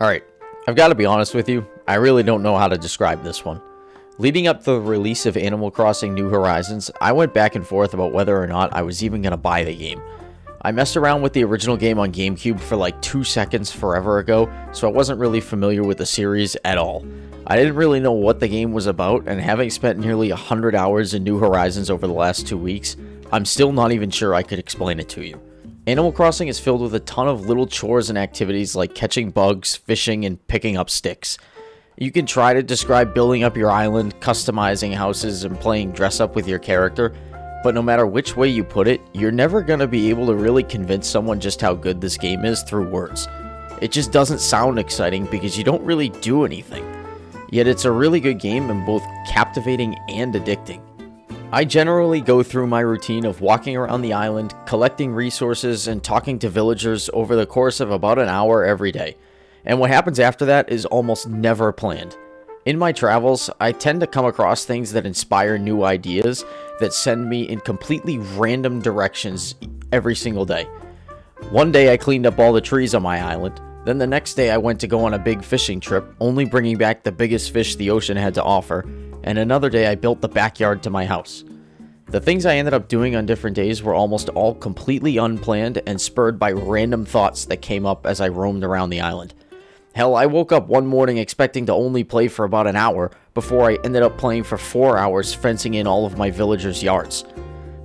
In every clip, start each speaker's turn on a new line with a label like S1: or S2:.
S1: Alright, I've got to be honest with you, I really don't know how to describe this one. Leading up to the release of Animal Crossing New Horizons, I went back and forth about whether or not I was even going to buy the game. I messed around with the original game on GameCube for like 2 seconds forever ago, so I wasn't really familiar with the series at all. I didn't really know what the game was about, and having spent nearly 100 hours in New Horizons over the last 2 weeks, I'm still not even sure I could explain it to you. Animal Crossing is filled with a ton of little chores and activities like catching bugs, fishing, and picking up sticks. You can try to describe building up your island, customizing houses, and playing dress up with your character, but no matter which way you put it, you're never going to be able to really convince someone just how good this game is through words. It just doesn't sound exciting because you don't really do anything. Yet it's a really good game and both captivating and addicting. I generally go through my routine of walking around the island, collecting resources, and talking to villagers over the course of about an hour every day. And what happens after that is almost never planned. In my travels, I tend to come across things that inspire new ideas that send me in completely random directions every single day. One day I cleaned up all the trees on my island, then the next day I went to go on a big fishing trip, only bringing back the biggest fish the ocean had to offer, and another day I built the backyard to my house. The things I ended up doing on different days were almost all completely unplanned and spurred by random thoughts that came up as I roamed around the island. Hell, I woke up one morning expecting to only play for about an hour before I ended up playing for 4 hours fencing in all of my villagers' yards.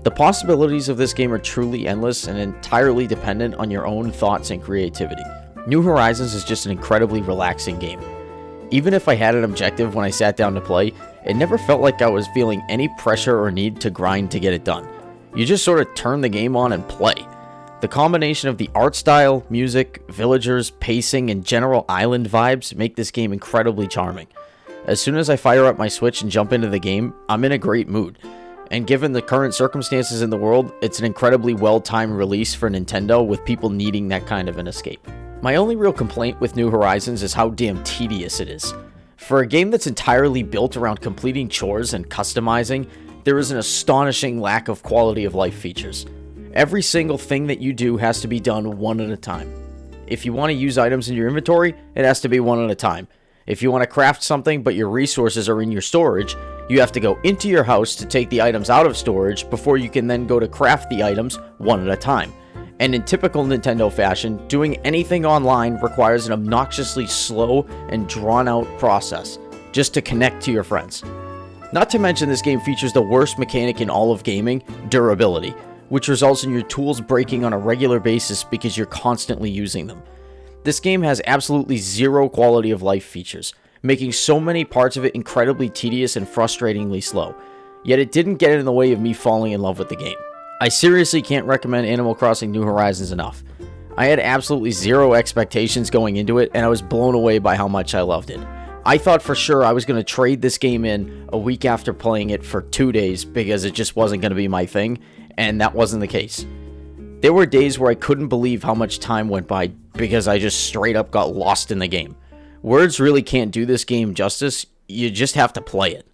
S1: The possibilities of this game are truly endless and entirely dependent on your own thoughts and creativity. New Horizons is just an incredibly relaxing game. Even if I had an objective when I sat down to play, it never felt like I was feeling any pressure or need to grind to get it done. You just sort of turn the game on and play. The combination of the art style, music, villagers, pacing, and general island vibes make this game incredibly charming. As soon as I fire up my Switch and jump into the game, I'm in a great mood. And given the current circumstances in the world, it's an incredibly well-timed release for Nintendo with people needing that kind of an escape. My only real complaint with New Horizons is how damn tedious it is. For a game that's entirely built around completing chores and customizing, there is an astonishing lack of quality of life features. Every single thing that you do has to be done one at a time. If you want to use items in your inventory, it has to be one at a time. If you want to craft something but your resources are in your storage, you have to go into your house to take the items out of storage before you can then go to craft the items one at a time. And in typical Nintendo fashion, doing anything online requires an obnoxiously slow and drawn-out process just to connect to your friends. Not to mention this game features the worst mechanic in all of gaming, durability, which results in your tools breaking on a regular basis because you're constantly using them. This game has absolutely zero quality of life features, making so many parts of it incredibly tedious and frustratingly slow. Yet it didn't get in the way of me falling in love with the game. I seriously can't recommend Animal Crossing New Horizons enough. I had absolutely zero expectations going into it, and I was blown away by how much I loved it. I thought for sure I was going to trade this game in a week after playing it for 2 days because it just wasn't going to be my thing, and that wasn't the case. There were days where I couldn't believe how much time went by because I just straight up got lost in the game. Words really can't do this game justice, you just have to play it.